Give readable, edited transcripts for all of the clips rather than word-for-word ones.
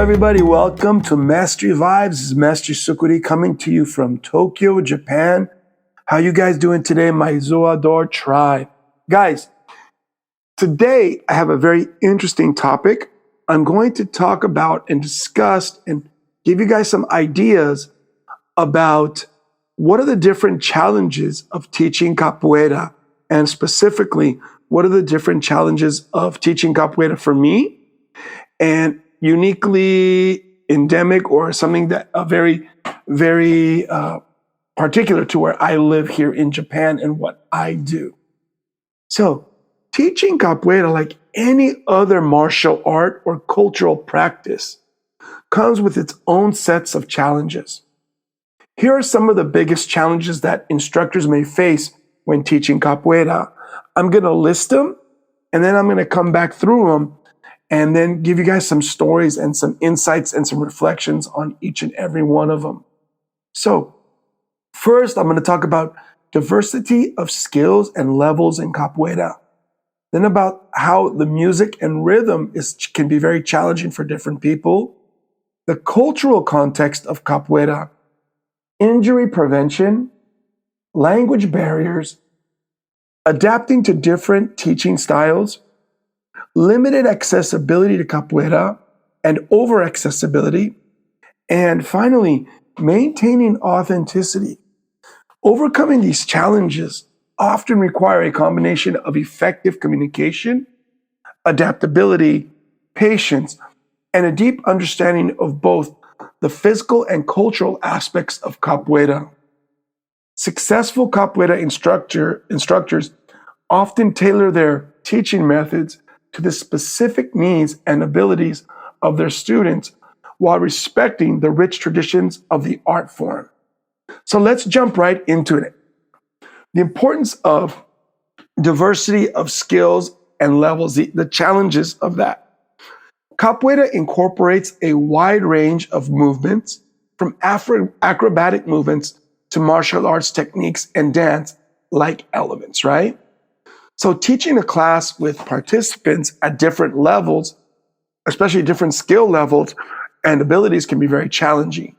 everybody. Welcome to Mestre Vibes. This is Mestre Sukuri coming to you from Tokyo, Japan. How you guys doing today, my Zoador tribe? Guys, today I have a very interesting topic. I'm going to talk about and discuss and give you guys some ideas about what are the different challenges of teaching capoeira, and specifically, what are the different challenges of teaching capoeira for me, and uniquely endemic or something that very particular to where I live here in Japan and what I do. So teaching capoeira, like any other martial art or cultural practice, comes with its own sets of challenges. Here are some of the biggest challenges that instructors may face when teaching capoeira. I'm going to list them, and then I'm going to come back through them and then give you guys some stories and some insights and some reflections on each and every one of them. So first, I'm going to talk about diversity of skills and levels in capoeira. Then about how the music and rhythm can be very challenging for different people. The cultural context of capoeira, injury prevention, language barriers, adapting to different teaching styles, limited accessibility to capoeira and over-accessibility, and finally, maintaining authenticity. Overcoming these challenges often require a combination of effective communication, adaptability, patience, and a deep understanding of both the physical and cultural aspects of capoeira. Successful capoeira instructors often tailor their teaching methods to the specific needs and abilities of their students while respecting the rich traditions of the art form. So let's jump right into it. The importance of diversity of skills and levels, the challenges of that. Capoeira incorporates a wide range of movements, from acrobatic movements to martial arts techniques and dance-like elements, right? So teaching a class with participants at different levels, especially different skill levels and abilities, can be very challenging.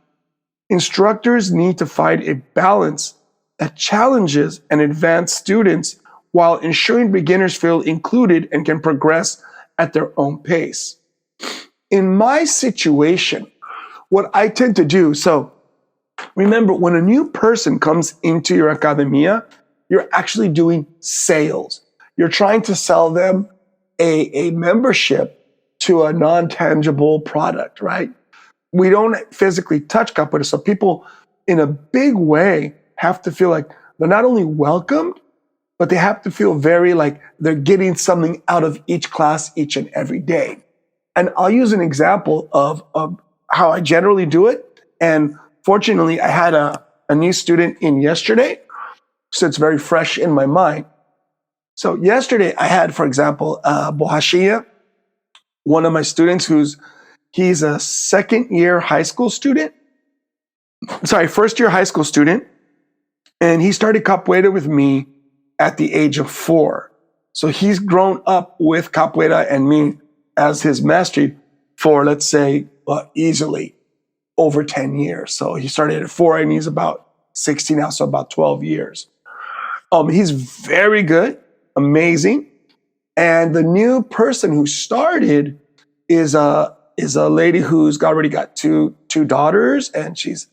Instructors need to find a balance that challenges and advances students while ensuring beginners feel included and can progress at their own pace. In my situation, what I tend to do, so remember, when a new person comes into your academia, you're actually doing sales. You're trying to sell them a membership to a non-tangible product, right? We don't physically touch capoeira, so people in a big way have to feel like they're not only welcomed, but they have to feel very like they're getting something out of each class each and every day. And I'll use an example of how I generally do it. And fortunately, I had a new student in yesterday, so it's very fresh in my mind. So yesterday I had, for example, Bohashia, one of my students he's a first year high school student. And he started capoeira with me at the age of 4. So he's grown up with capoeira and me as his master for, let's say, easily over 10 years. So he started at 4 and he's about 16 now, so about 12 years. He's very good, amazing. And the new person who started is a lady who's already got two daughters, and she's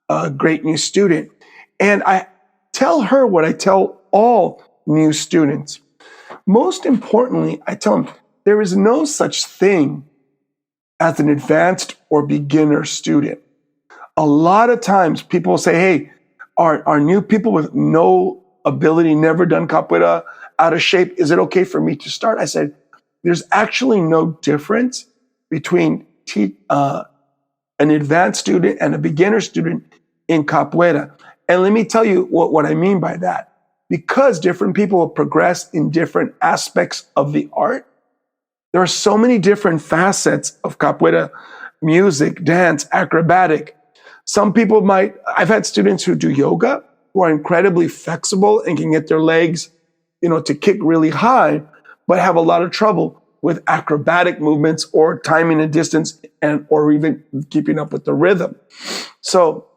a great new student. And I tell her what I tell all new students. Most importantly, I tell them there is no such thing as an advanced or beginner student. A lot of times people say, hey, are new people with no ability, never done capoeira, out of shape, is it okay for me to start? I said, there's actually no difference between an advanced student and a beginner student in capoeira. And let me tell you what I mean by that. Because different people will progress in different aspects of the art, there are so many different facets of capoeira: music, dance, acrobatic. Some people I've had students who do yoga who are incredibly flexible and can get their legs, to kick really high, but have a lot of trouble with acrobatic movements or timing and distance or even keeping up with the rhythm. So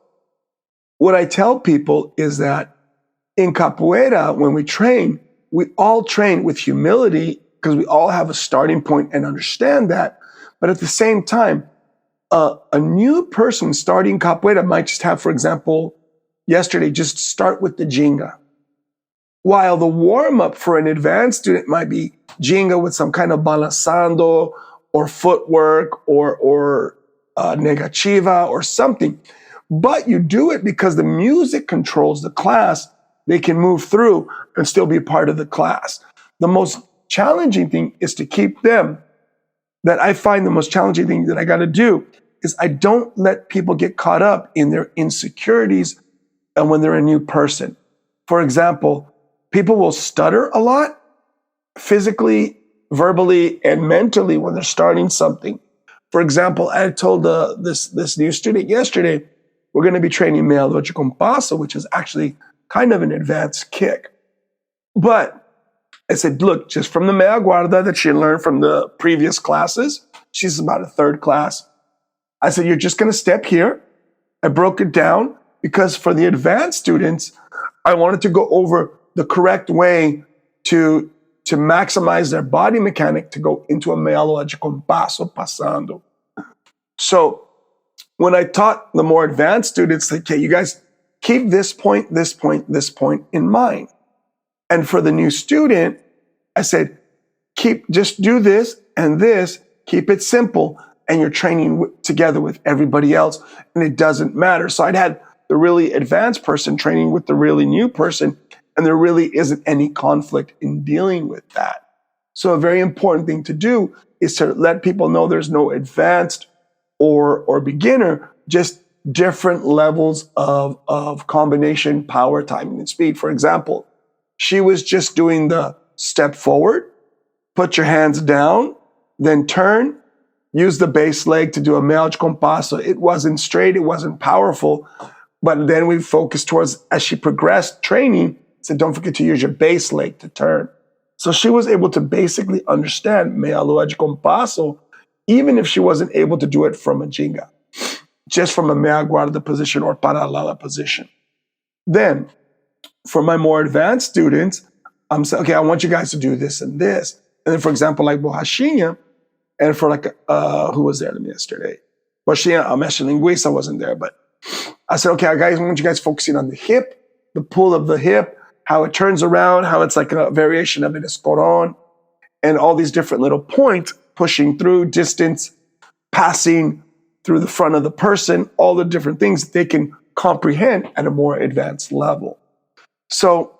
what I tell people is that in capoeira, when we all train with humility because we all have a starting point and understand that. But at the same time, a new person starting capoeira might just have, for example, yesterday, just start with the ginga. While the warm-up for an advanced student might be ginga with some kind of balançando or footwork or negativa or something. But you do it because the music controls the class. They can move through and still be part of the class. The most challenging thing is to keep them. That I find the most challenging thing that I got to do is I don't let people get caught up in their insecurities and when they're a new person. For example, people will stutter a lot, physically, verbally, and mentally when they're starting something. For example, I told this new student yesterday, we're going to be training meia lua de compasso, which is actually kind of an advanced kick. But I said, look, just from the meia guarda that she learned from the previous classes, she's about a third class. I said, you're just going to step here. I broke it down because for the advanced students, I wanted to go over the correct way to maximize their body mechanic to go into a meia lua de compasso passando. So when I taught the more advanced students, okay, you guys keep this point, this point, this point in mind. And for the new student, I said, just do this and this, keep it simple. And you're training together with everybody else and it doesn't matter. So I'd had the really advanced person training with the really new person and there really isn't any conflict in dealing with that. So a very important thing to do is to let people know there's no advanced or beginner, just different levels of combination, power, timing, and speed. For example, she was just doing the step forward, put your hands down, then turn, use the base leg to do a meia de compasso. It wasn't straight, it wasn't powerful, but then we focused towards, as she progressed training, said don't forget to use your base leg to turn. So she was able to basically understand meia lua de compasso, even if she wasn't able to do it from a ginga, just from a meia guarda position or paralela position. Then, for my more advanced students, I'm saying, okay, I want you guys to do this and this. And then, for example, like borrachinha, and for like, who was there yesterday? Borrachinha, Mestre Linguiça wasn't there, but I said, okay, guys, I want you guys focusing on the hip, the pull of the hip, how it turns around, how it's like a variation of an escoron, and all these different little points, pushing through, distance, passing through the front of the person, all the different things that they can comprehend at a more advanced level. So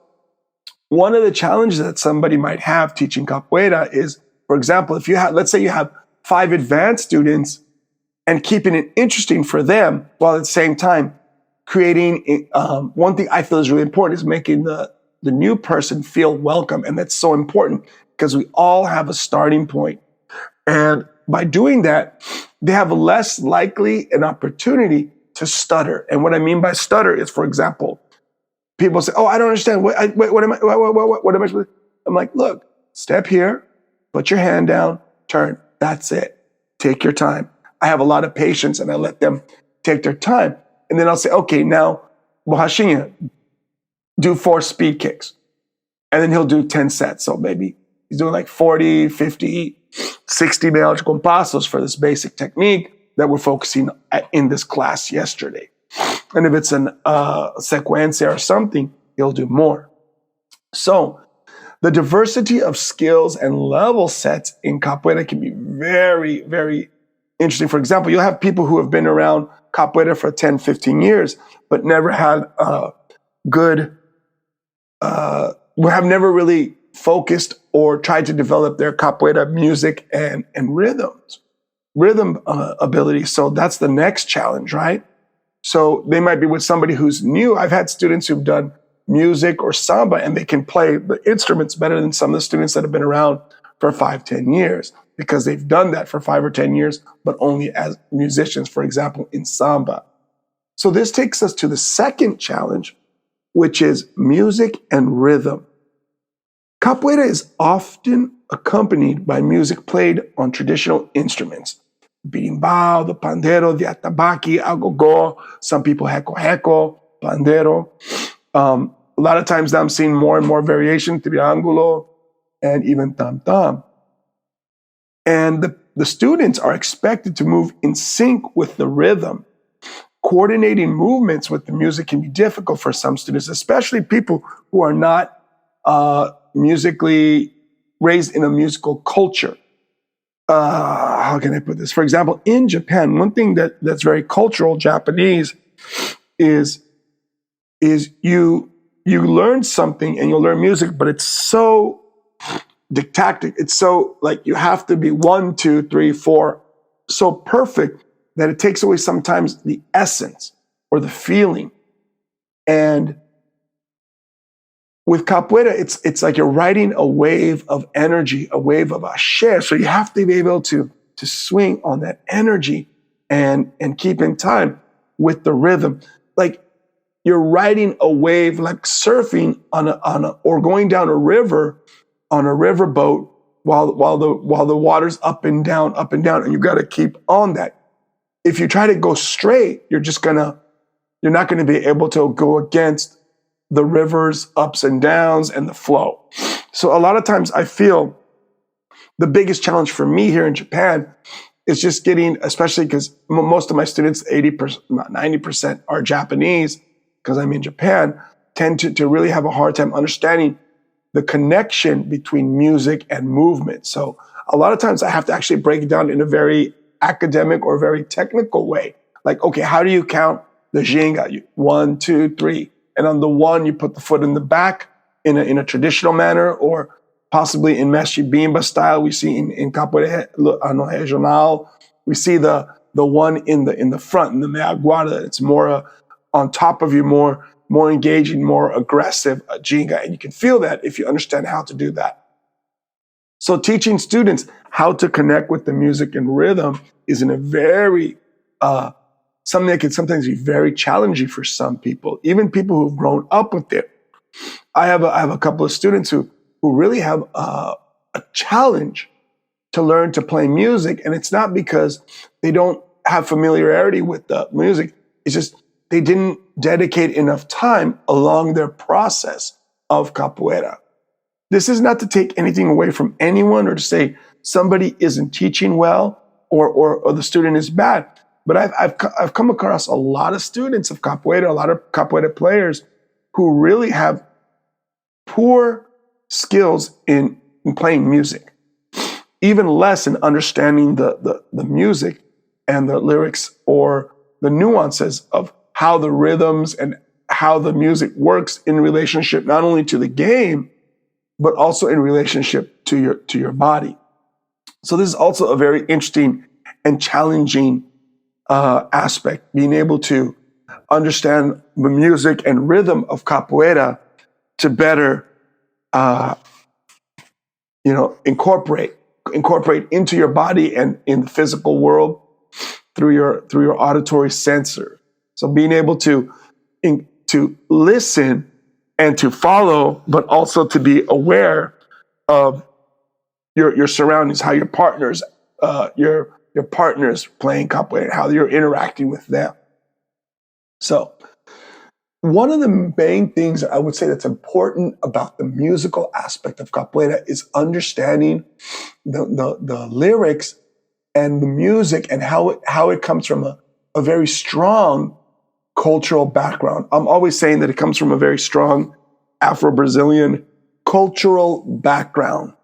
one of the challenges that somebody might have teaching capoeira is, for example, if you have, let's say you have 5 advanced students and keeping it interesting for them while at the same time creating, one thing I feel is really important is making the new person feel welcome. And that's so important because we all have a starting point. And by doing that, they have less likely an opportunity to stutter. And what I mean by stutter is, for example, people say, "Oh, I don't understand. What am I? What am I supposed to?" I'm like, "Look, step here, put your hand down, turn. That's it. Take your time." I have a lot of patience, and I let them take their time, and then I'll say, "Okay, now, borrachinha, do 4 speed kicks," and then he'll do 10 sets. So maybe he's doing like 40, 50, 60 meia de compassos for this basic technique that we're focusing at in this class yesterday. And if it's an sequencia or something, he'll do more. So the diversity of skills and level sets in capoeira can be very, very interesting. For example, you'll have people who have been around capoeira for 10, 15 years, but never had have never really focused or tried to develop their capoeira music and rhythm ability. So that's the next challenge, right? So they might be with somebody who's new. I've had students who've done music or samba and they can play the instruments better than some of the students that have been around for 5, 10 years because they've done that for 5 or 10 years, but only as musicians, for example, in samba. So this takes us to the second challenge, which is music and rhythm. Capoeira is often accompanied by music played on traditional instruments. Berimbau, the pandero, the atabaque, agogo, some people heko, pandero. A lot of times now I'm seeing more and more variation, triangulo, and even tam-tam. And the students are expected to move in sync with the rhythm. Coordinating movements with the music can be difficult for some students, especially people who are not musically raised in a musical culture. How can I put this? For example, in Japan, one thing that's very cultural Japanese is you learn something and you'll learn music, but it's so didactic. It's so like you have to be 1, 2, 3, 4, so perfect that it takes away sometimes the essence or the feeling. And with capoeira, it's like you're riding a wave of energy, a wave of axé. So you have to be able to swing on that energy and keep in time with the rhythm. Like you're riding a wave, like surfing on a or going down a river on a riverboat while the water's up and down, and you got to keep on that. If you try to go straight, you're not gonna be able to go against the river's ups and downs and the flow. So a lot of times I feel the biggest challenge for me here in Japan is just getting, especially because most of my students, 80%, 90% are Japanese, because I'm in Japan, tend to really have a hard time understanding the connection between music and movement. So a lot of times I have to actually break it down in a very academic or very technical way. Like, okay, how do you count the ginga? 1, 2, 3. And on the 1, you put the foot in the back in a traditional manner, or possibly in Mestre Vibes style. We see in Capoeira Regional, we see the 1 in the front, in the meia guarda. It's more on top of you, more engaging, more aggressive ginga. And you can feel that if you understand how to do that. So teaching students how to connect with the music and rhythm is in a very, something that can sometimes be very challenging for some people, even people who've grown up with it. I have a couple of students who really have a challenge to learn to play music. And it's not because they don't have familiarity with the music. It's just they didn't dedicate enough time along their process of capoeira. This is not to take anything away from anyone or to say somebody isn't teaching well or the student is bad. But I've come across a lot of students of capoeira, a lot of capoeira players who really have poor skills in playing music, even less in understanding the music and the lyrics or the nuances of how the rhythms and how the music works in relationship not only to the game, but also in relationship to your body. So this is also a very interesting and challenging aspect, being able to understand the music and rhythm of capoeira to better, incorporate into your body and in the physical world through your auditory sensor. So being able to listen and to follow, but also to be aware of your surroundings, how your partners playing capoeira, how you're interacting with them. So one of the main things I would say that's important about the musical aspect of capoeira is understanding the lyrics and the music and how it comes from a very strong cultural background. I'm always saying that it comes from a very strong Afro-Brazilian cultural background.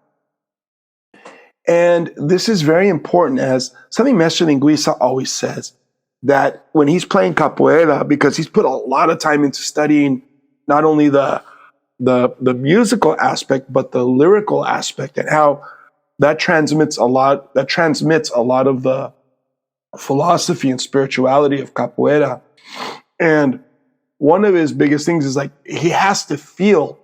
And this is very important, as something Mestre Linguiça always says, that when he's playing capoeira, because he's put a lot of time into studying not only the musical aspect, but the lyrical aspect, and how that transmits a lot of the philosophy and spirituality of capoeira. And one of his biggest things is like he has to feel,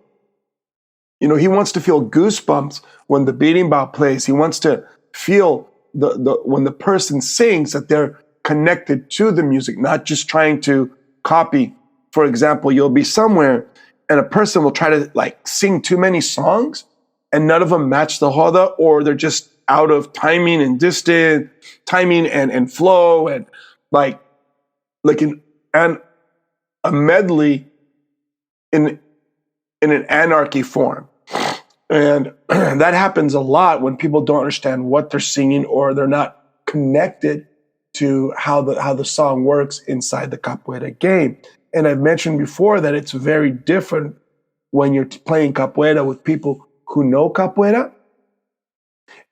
he wants to feel goosebumps when the berimbau plays. He wants to feel when the person sings that they're connected to the music, not just trying to copy. For example, you'll be somewhere and a person will try to like sing too many songs and none of them match the roda, or they're just out of timing and distance, timing and flow, and like and a medley in an anarchy form. And that happens a lot when people don't understand what they're singing, or they're not connected to how the song works inside the capoeira game. And I've mentioned before that it's very different when you're playing capoeira with people who know capoeira,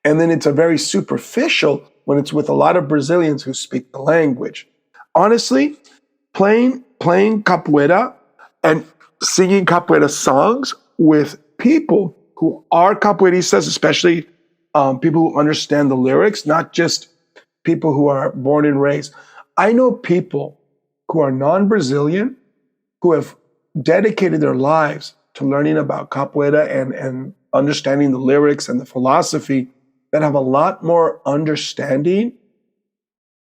and then it's a very superficial when it's with a lot of Brazilians who speak the language. Honestly, playing capoeira and singing capoeira songs with people who are capoeiristas, especially people who understand the lyrics, not just people who are born and raised. I know people who are non-Brazilian who have dedicated their lives to learning about capoeira and understanding the lyrics and the philosophy, that have a lot more understanding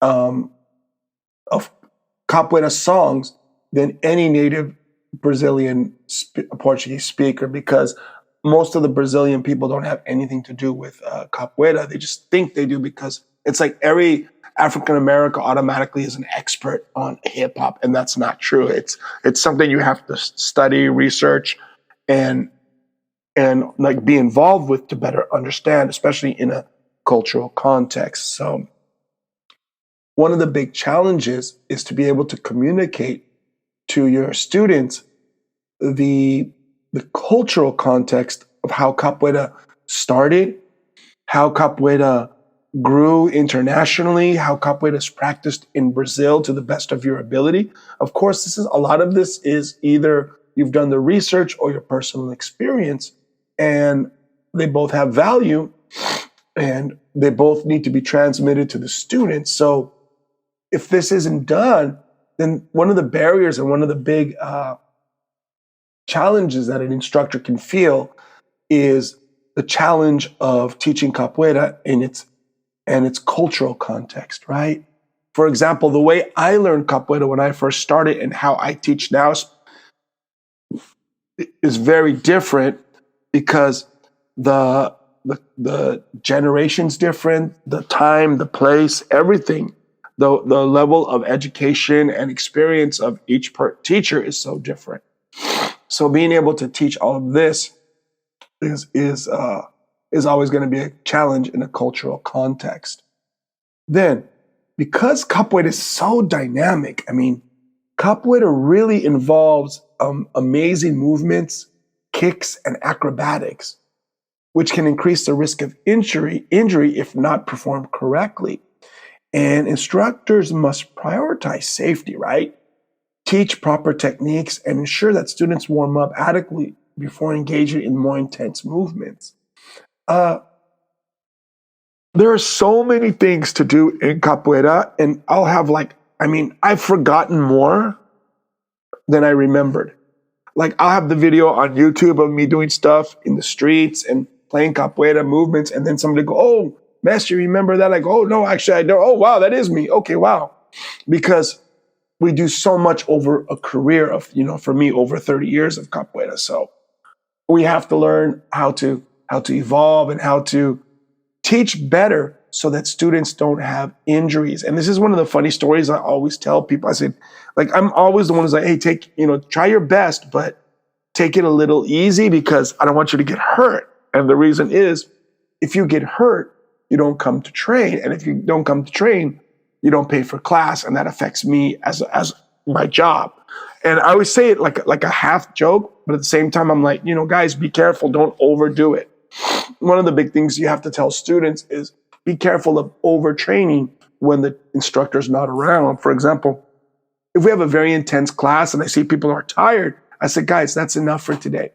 of capoeira songs than any native Brazilian Portuguese speaker, because most of the Brazilian people don't have anything to do with capoeira. They just think they do, because it's like every African American automatically is an expert on hip hop, and that's not true. It's something you have to study, research, and like be involved with to better understand, especially in a cultural context. So one of the big challenges is to be able to communicate to your students the cultural context of how capoeira started, how capoeira grew internationally, how capoeira is practiced in Brazil to the best of your ability. Of course, a lot of this is either you've done the research or your personal experience, and they both have value, and they both need to be transmitted to the students. So if this isn't done, then one of the barriers and one of the big challenges that an instructor can feel is the challenge of teaching capoeira in its cultural context, right? For example, the way I learned capoeira when I first started and how I teach now is very different, because the generation's different, the time, the place, everything, the level of education and experience of each teacher is so different. So being able to teach all of this is always going to be a challenge in a cultural context. Then, because capoeira is so dynamic, capoeira really involves amazing movements, kicks, and acrobatics, which can increase the risk of injury if not performed correctly. And instructors must prioritize safety, right? Teach proper techniques and ensure that students warm up adequately before engaging in more intense movements. There are so many things to do in capoeira, and I've forgotten more than I remembered. Like, I'll have the video on YouTube of me doing stuff in the streets and playing capoeira movements, and then somebody go, "Oh, Master, you remember that?" I go, "Oh, no, actually I don't." "Oh, wow, that is me." Okay, wow. Because we do so much over a career of, for me, over 30 years of capoeira. So we have to learn how to evolve and how to teach better so that students don't have injuries. And this is one of the funny stories I always tell people. I said, I'm always the one who's like, "Hey, try your best, but take it a little easy, because I don't want you to get hurt." And the reason is, if you get hurt, you don't come to train. And if you don't come to train, you don't pay for class. And that affects me as my job. And I always say it like a half joke, but at the same time, I'm like, guys, be careful. Don't overdo it. One of the big things you have to tell students is be careful of overtraining when the instructor's not around. For example, if we have a very intense class and I see people are tired, I say, "Guys, that's enough for today.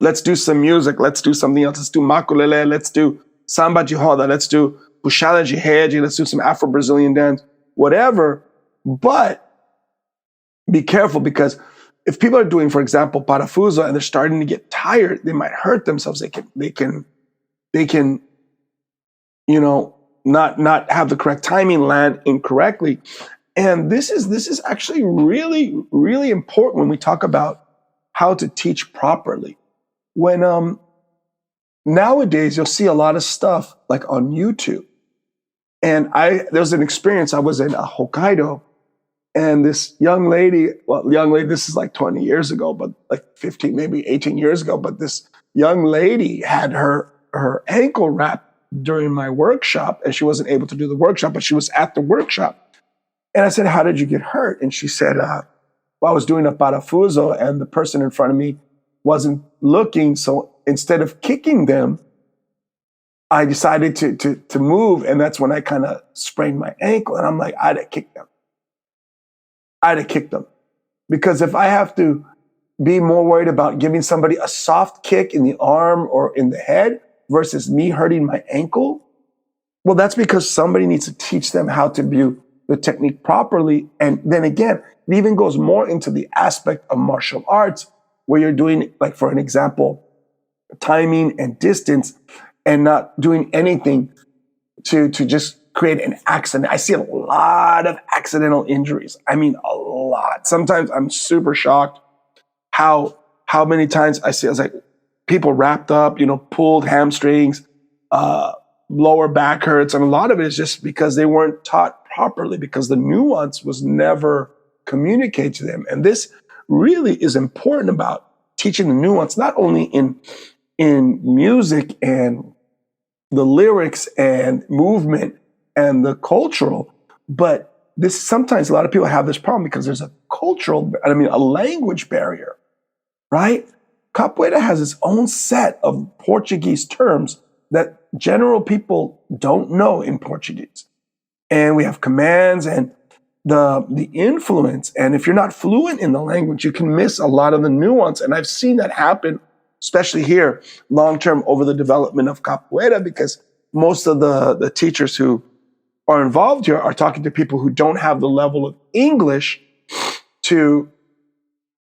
Let's do some music. Let's do something else. Let's do maculele. Let's do samba de roda. Let's do puxada de rede. Let's do some Afro-Brazilian dance, whatever." But be careful, because if people are doing, for example, parafuso, and they're starting to get tired, they might hurt themselves. They can not have the correct timing, land incorrectly. And this is actually really, really important when we talk about how to teach properly. When nowadays you'll see a lot of stuff like on YouTube. And there was an experience. I was in Hokkaido, and this young lady, this is like 20 years ago, but like 15, maybe 18 years ago, but this young lady had her ankle wrapped during my workshop, and she wasn't able to do the workshop, but she was at the workshop. And I said, "How did you get hurt?" And she said, "Well, I was doing a parafuso, and the person in front of me wasn't looking, so instead of kicking them, I decided to move, and that's when I kind of sprained my ankle." And I'm like, I'd have kicked them. Because if I have to be more worried about giving somebody a soft kick in the arm or in the head versus me hurting my ankle, well, that's because somebody needs to teach them how to do the technique properly. And then again, it even goes more into the aspect of martial arts where you're doing, like, for an example, timing and distance, and not doing anything to just create an accident. I see a lot of accidental injuries. I mean, a lot. Sometimes I'm super shocked how many times I see, I was like, people wrapped up, pulled hamstrings, lower back hurts. And a lot of it is just because they weren't taught properly, because the nuance was never communicated to them. And this really is important about teaching the nuance, not only in music and the lyrics and movement and the cultural, but this sometimes a lot of people have this problem because there's a language barrier, right? Capoeira has its own set of Portuguese terms that general people don't know in Portuguese. And we have commands and the influence. And if you're not fluent in the language, you can miss a lot of the nuance. And I've seen that happen, especially here, long-term, over the development of Capoeira, because most of the teachers who are involved here are talking to people who don't have the level of English to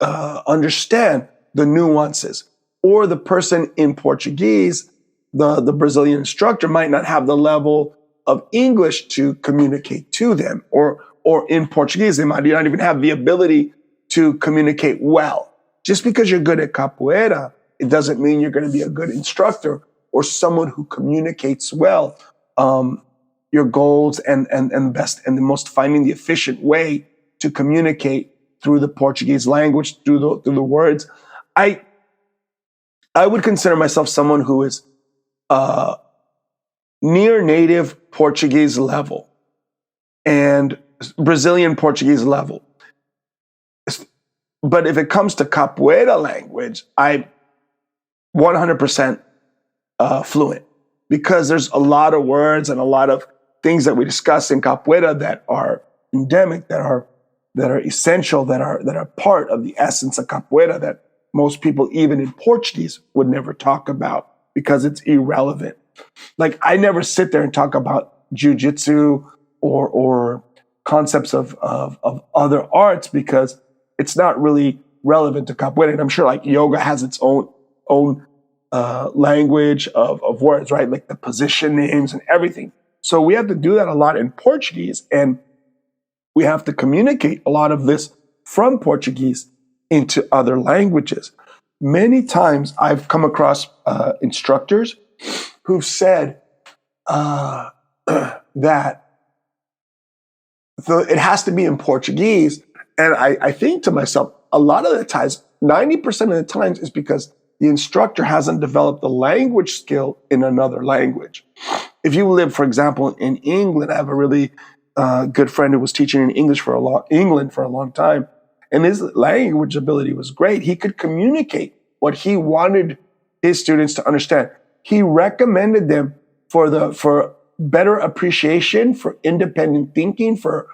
understand the nuances. Or the person in Portuguese, the Brazilian instructor, might not have the level of English to communicate to them. Or in Portuguese, they might not even have the ability to communicate well. Just because you're good at Capoeira, it doesn't mean you're going to be a good instructor or someone who communicates well your goals and best and the most, finding the efficient way to communicate through the Portuguese language, through the words. I would consider myself someone who is near native Portuguese level and Brazilian Portuguese level. But if it comes to Capoeira language, I'm 100% fluent, because there's a lot of words and a lot of things that we discuss in Capoeira that are endemic, that are essential, that are part of the essence of Capoeira that most people, even in Portuguese, would never talk about because it's irrelevant. Like, I never sit there and talk about jujitsu or concepts of other arts because it's not really relevant to Capoeira. And I'm sure like yoga has its own language of words, right? Like the position names and everything. So we have to do that a lot in Portuguese, and we have to communicate a lot of this from Portuguese into other languages. Many times I've come across instructors who've said that it has to be in Portuguese. And I think to myself, a lot of the times, 90% of the times, is because the instructor hasn't developed the language skill in another language. If you live, for example, in England, I have a really good friend who was teaching in England for a long time, and his language ability was great. He could communicate what he wanted his students to understand. He recommended them for better appreciation, for independent thinking, for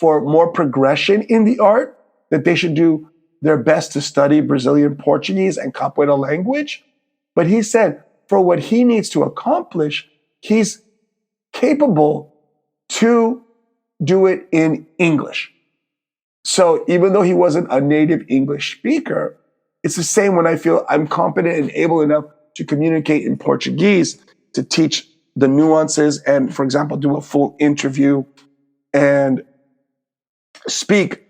more progression in the art, that they should do their best to study Brazilian Portuguese and Capoeira language. But he said for what he needs to accomplish, he's capable to do it in English. So even though he wasn't a native English speaker, it's the same when I feel I'm competent and able enough to communicate in Portuguese, to teach the nuances and, for example, do a full interview and speak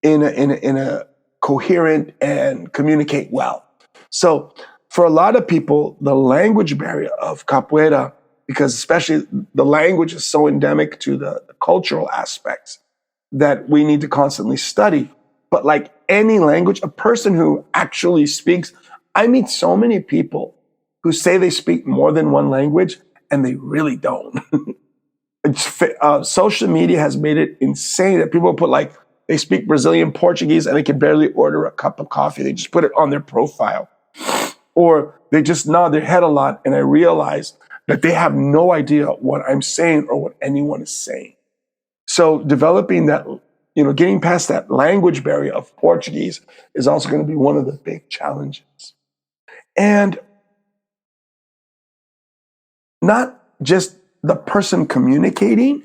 in a coherent and communicate well. So for a lot of people, the language barrier of capoeira, because especially the language is so endemic to the cultural aspects that we need to constantly study. But like any language, a person who actually speaks, I meet so many people who say they speak more than one language and they really don't. Social media has made it insane that people put like, they speak Brazilian Portuguese and they can barely order a cup of coffee. They just put it on their profile. Or they just nod their head a lot, and I realize that they have no idea what I'm saying or what anyone is saying. So developing that, getting past that language barrier of Portuguese is also going to be one of the big challenges. And not just the person communicating,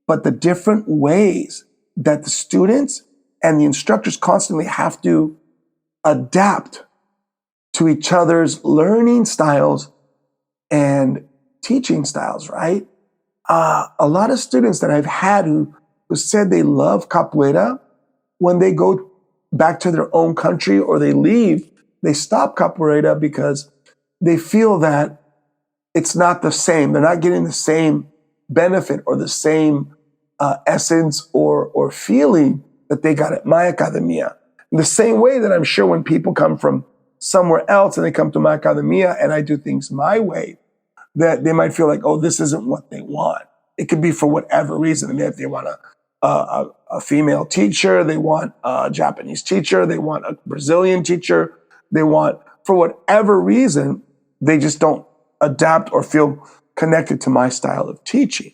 but the different ways that the students and the instructors constantly have to adapt to each other's learning styles and teaching styles, right? A lot of students that I've had who said they love capoeira, when they go back to their own country or they leave, they stop capoeira because they feel that it's not the same. They're not getting the same benefit or the same essence or feeling that they got at my academia. In the same way that I'm sure when people come from somewhere else and they come to my academia and I do things my way, that they might feel like, oh, this isn't what they want. It could be for whatever reason. I mean, if they want a female teacher, they want a Japanese teacher, they want a Brazilian teacher, they want, for whatever reason, they just don't adapt or feel connected to my style of teaching.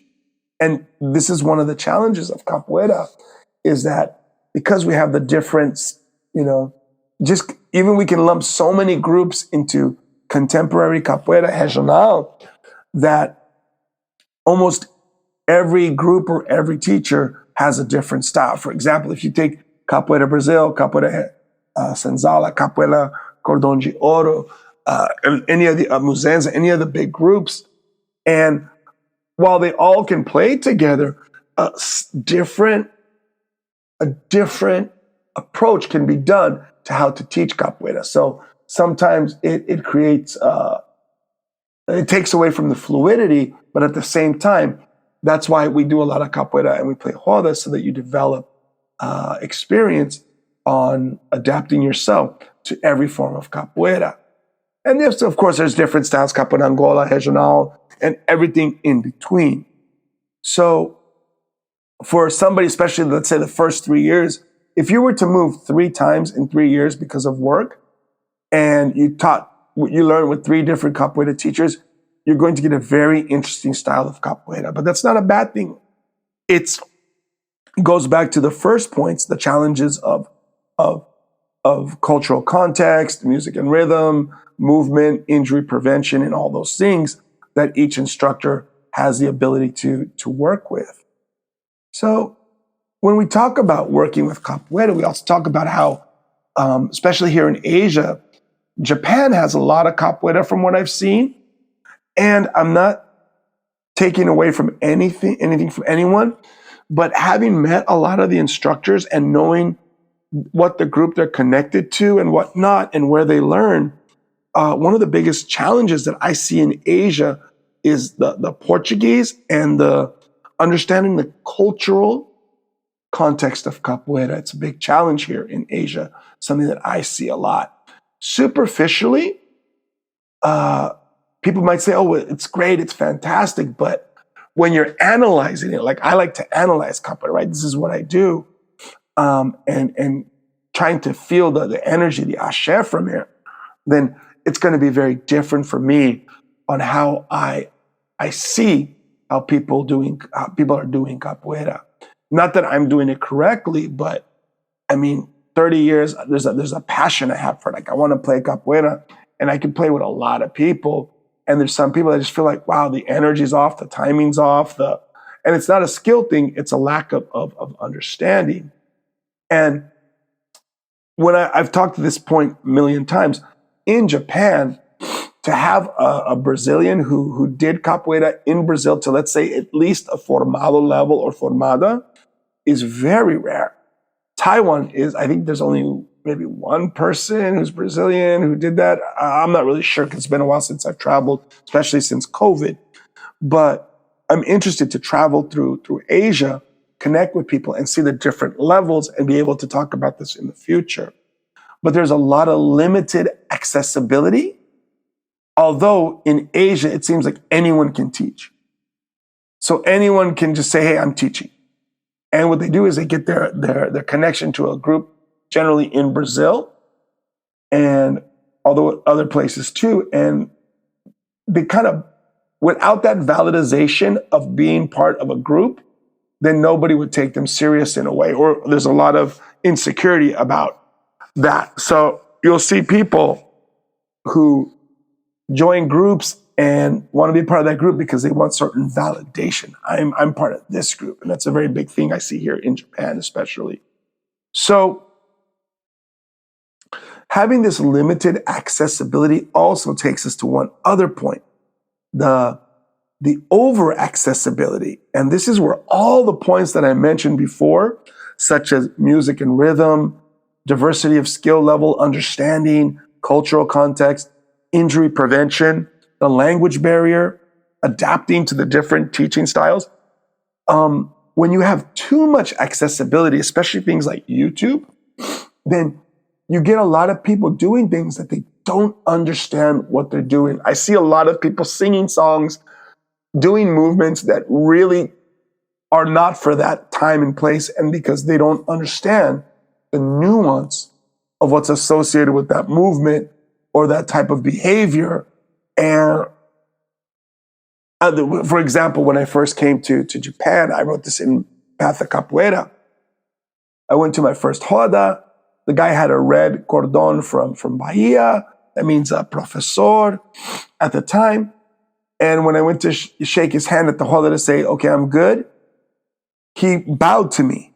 And this is one of the challenges of capoeira, is that because we have the difference, just even we can lump so many groups into contemporary capoeira regional that almost every group or every teacher has a different style. For example, if you take Capoeira Brazil, Capoeira Senzala, Capoeira Cordão de Ouro, any of the Muzenza, any of the big groups, and while they all can play together, a different approach can be done to how to teach capoeira. So sometimes it creates, it takes away from the fluidity, but at the same time, that's why we do a lot of capoeira and we play roda, so that you develop experience on adapting yourself to every form of capoeira. And of course, there's different styles, capoeira Angola, regional, and everything in between. So for somebody, especially let's say the first 3 years, if you were to move 3 times in 3 years because of work, and you learned with 3 different capoeira teachers, you're going to get a very interesting style of capoeira. But that's not a bad thing. It goes back to the first points, the challenges of cultural context, music and rhythm, movement, injury prevention, and all those things that each instructor has the ability to work with. So when we talk about working with capoeira, we also talk about how, especially here in Asia, Japan has a lot of capoeira from what I've seen. And I'm not taking away from anything from anyone, but having met a lot of the instructors and knowing what the group they're connected to and what not, and where they learn, one of the biggest challenges that I see in Asia is the Portuguese and the understanding the cultural context of capoeira. It's a big challenge here in Asia, something that I see a lot. Superficially, people might say, oh, it's great, it's fantastic, but when you're analyzing it, like I like to analyze capoeira, right? This is what I do. And trying to feel the energy, the ashe from here, then it's going to be very different for me on how I see how people are doing capoeira. Not that I'm doing it correctly, but I mean, 30 years, there's a passion I have for it. Like I want to play capoeira, and I can play with a lot of people. And there's some people that just feel like, wow, the energy's off, the timing's off, and it's not a skill thing, it's a lack of understanding. And when I've talked to this point a million times, in Japan, to have a Brazilian who did capoeira in Brazil to, let's say, at least a formado level or formada is very rare. Taiwan is, I think there's only maybe one person who's Brazilian who did that. I'm not really sure because it's been a while since I've traveled, especially since COVID. But I'm interested to travel through Asia, connect with people and see the different levels and be able to talk about this in the future. But there's a lot of limited accessibility. Although in Asia, it seems like anyone can teach. So anyone can just say, hey, I'm teaching. And what they do is they get their connection to a group, generally in Brazil, and although other places too. And they kind of, without that validation of being part of a group, then nobody would take them serious in a way, or there's a lot of insecurity about that. So you'll see people who join groups and want to be part of that group because they want certain validation. I'm part of this group. And that's a very big thing I see here in Japan, especially. So having this limited accessibility also takes us to one other point, the over accessibility. And this is where all the points that I mentioned before, such as music and rhythm, diversity of skill level, understanding, cultural context, injury prevention, the language barrier, adapting to the different teaching styles. When you have too much accessibility, especially things like YouTube, then you get a lot of people doing things that they don't understand what they're doing. I see a lot of people singing songs, doing movements that really are not for that time and place, and because they don't understand the nuance of what's associated with that movement or that type of behavior. And for example, when I first came to Japan, I wrote this in Path of Capoeira. I went to my first roda. The guy had a red cordon from Bahia. That means professor at the time. And when I went to shake his hand at the roda to say, okay, I'm good, he bowed to me,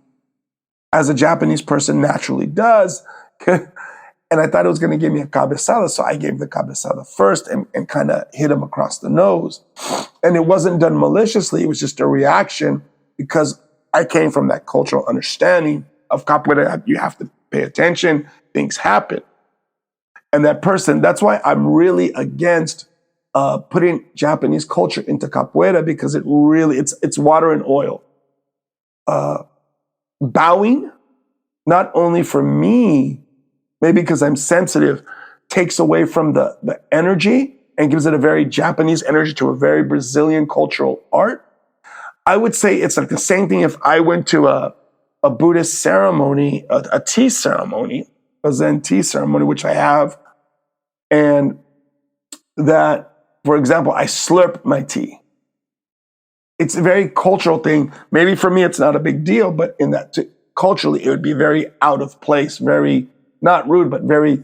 as a Japanese person naturally does. And I thought it was going to give me a cabezada, so I gave the cabezada first and kind of hit him across the nose. And it wasn't done maliciously. It was just a reaction because I came from that cultural understanding of capoeira. You have to pay attention. Things happen. And that person, that's why I'm really against putting Japanese culture into capoeira, because it really, it's water and oil. Bowing, not only for me, maybe because I'm sensitive, takes away from the energy and gives it a very Japanese energy to a very Brazilian cultural art. I would say it's like the same thing if I went to a Buddhist ceremony, a tea ceremony, a Zen tea ceremony, which I have, and that, for example, I slurp my tea. It's a very cultural thing. Maybe for me, it's not a big deal, but in that culturally, it would be very out of place, very not rude, but very,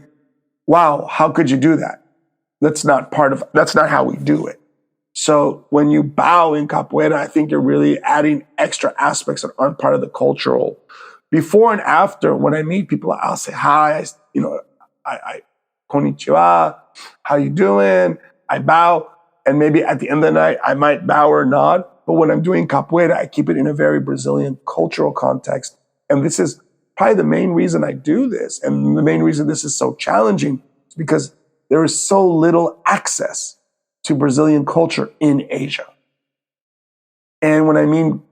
wow, how could you do that? That's not how we do it. So when you bow in capoeira, I think you're really adding extra aspects that aren't part of the cultural. Before and after, when I meet people, I'll say hi, I konnichiwa, how you doing? I bow, and maybe at the end of the night, I might bow or nod. But when I'm doing capoeira, I keep it in a very Brazilian cultural context. And this is probably the main reason I do this. And the main reason this is so challenging is because there is so little access to Brazilian culture in Asia. And when I mean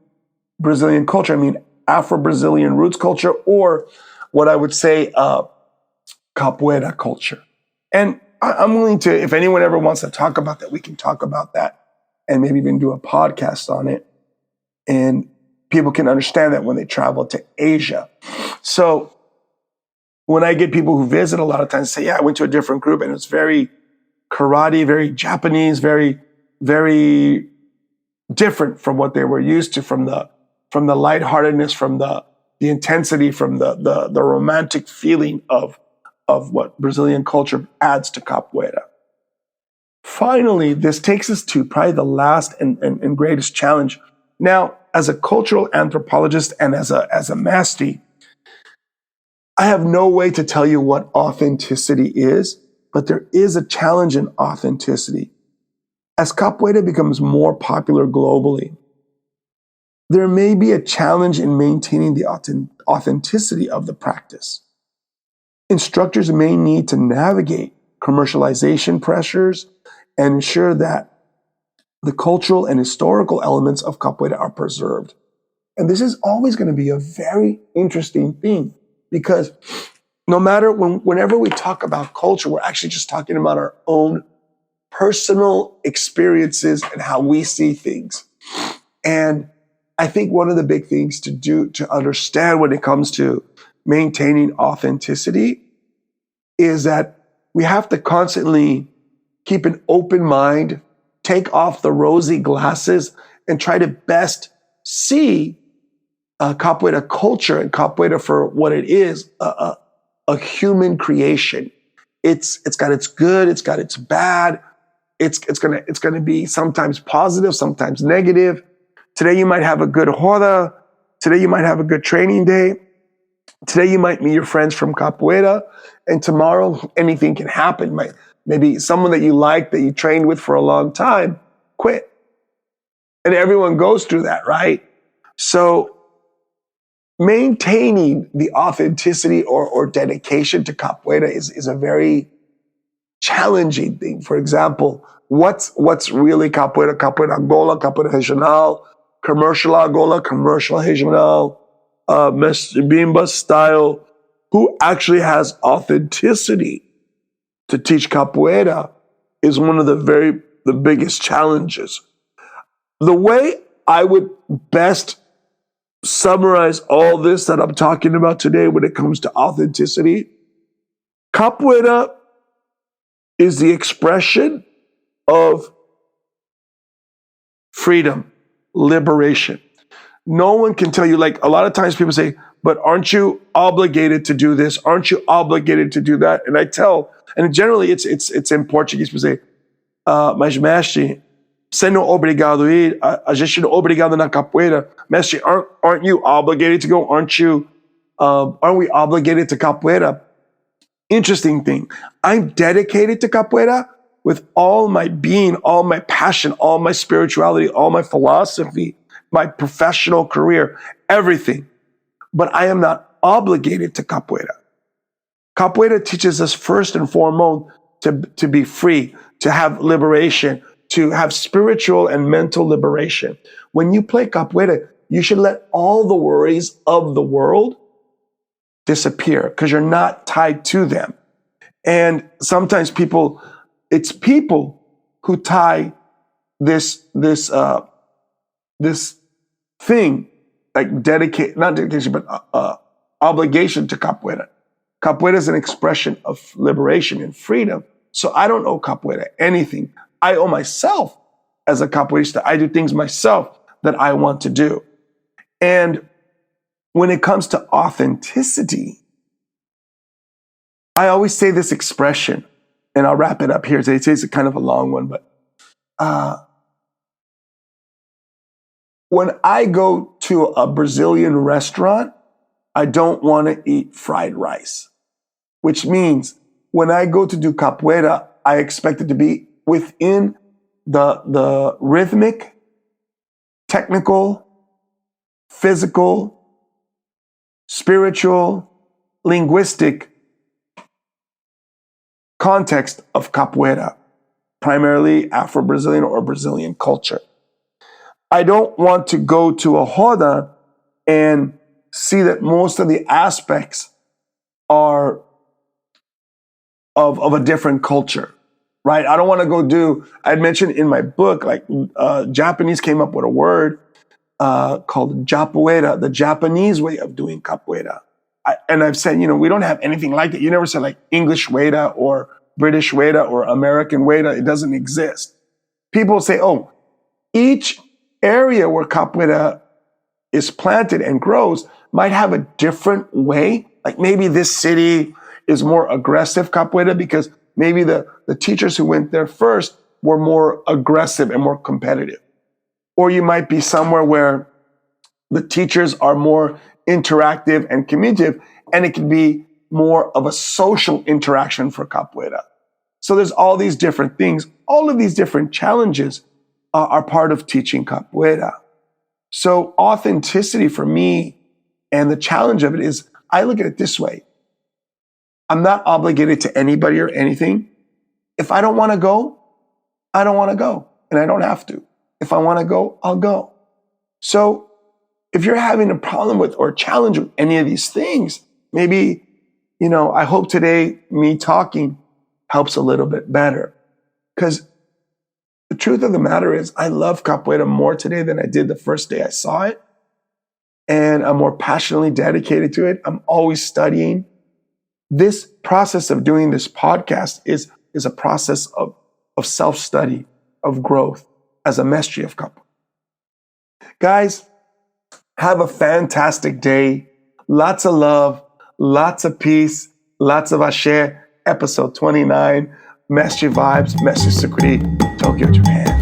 Brazilian culture, I mean Afro-Brazilian roots culture, or what I would say capoeira culture. And I'm willing to, if anyone ever wants to talk about that, we can talk about that and maybe even do a podcast on it. And people can understand that when they travel to Asia. So when I get people who visit, a lot of times say, yeah, I went to a different group and it's very karate, very Japanese, very, very different from what they were used to, from the lightheartedness, from the intensity, from the romantic feeling of what Brazilian culture adds to capoeira. Finally, this takes us to probably the last and greatest challenge. Now, as a cultural anthropologist and as a master, I have no way to tell you what authenticity is, but there is a challenge in authenticity. As capoeira becomes more popular globally, there may be a challenge in maintaining the authenticity of the practice. Instructors may need to navigate commercialization pressures and ensure that the cultural and historical elements of capoeira are preserved. And this is always going to be a very interesting thing because no matter whenever we talk about culture, we're actually just talking about our own personal experiences and how we see things. And I think one of the big things to understand when it comes to maintaining authenticity is that we have to constantly keep an open mind, take off the rosy glasses, and try to best see capoeira culture and capoeira for what it is, a human creation. It's got its good, it's got its bad. It's gonna be sometimes positive, sometimes negative. Today you might have a good roda. Today you might have a good training day. Today you might meet your friends from capoeira, and tomorrow anything can happen. Maybe someone that you like, that you trained with for a long time, quit. And everyone goes through that, right? So maintaining the authenticity or dedication to capoeira is a very challenging thing. For example, what's really capoeira? Capoeira Angola, capoeira regional, commercial Angola, commercial regional, Mestre Vibes style. Who actually has authenticity to teach capoeira is one of the biggest challenges. The way I would best summarize all this that I'm talking about today when it comes to authenticity, capoeira is the expression of freedom, liberation. No one can tell you, like a lot of times people say, but aren't you obligated to do this? Aren't you obligated to do that? And generally it's in Portuguese, people say, mas mestre, você não é obrigado a ir, a gente não é obrigado na capoeira. Mestre, aren't you obligated to go? Aren't we obligated to capoeira? Interesting thing. I'm dedicated to capoeira with all my being, all my passion, all my spirituality, all my philosophy, my professional career, everything. But I am not obligated to capoeira. Capoeira teaches us first and foremost to be free, to have liberation, to have spiritual and mental liberation. When you play capoeira, you should let all the worries of the world disappear because you're not tied to them. And sometimes it's people who tie this thing, like not dedication, but obligation to capoeira. Capoeira is an expression of liberation and freedom. So I don't owe capoeira anything. I owe myself as a capoeirista. I do things myself that I want to do. And when it comes to authenticity, I always say this expression, and I'll wrap it up here. It's kind of a long one, but when I go to a Brazilian restaurant, I don't want to eat fried rice, which means when I go to do capoeira, I expect it to be within the rhythmic, technical, physical, spiritual, linguistic context of capoeira, primarily Afro-Brazilian or Brazilian culture. I don't want to go to a roda and see that most of the aspects are of a different culture, right? I don't want to go I'd mentioned in my book, like Japanese came up with a word called capoeira, the Japanese way of doing capoeira. And I've said, we don't have anything like that. You never said like English Weda or British Weda or American Weda. It doesn't exist. People say, oh, each area where capoeira is planted and grows might have a different way. Like maybe this city is more aggressive capoeira because maybe the teachers who went there first were more aggressive and more competitive. Or you might be somewhere where the teachers are more interactive and communicative, and it can be more of a social interaction for capoeira. So there's all these different things. All of these different challenges are part of teaching capoeira. So authenticity for me and the challenge of it is, I look at it this way. I'm not obligated to anybody or anything. If I don't want to go, I don't want to go, and I don't have to. If I want to go, I'll go. So if you're having a problem with or challenge with any of these things, maybe, I hope today me talking helps a little bit better. Because the truth of the matter is, I love capoeira more today than I did the first day I saw it. And I'm more passionately dedicated to it. I'm always studying. This process of doing this podcast is a process of self-study, of growth as a mestre of capoeira. Guys, have a fantastic day. Lots of love, lots of peace, lots of ashe. Episode 29, Mestre Vibes, Mestre Sukuri, Tokyo, Japan.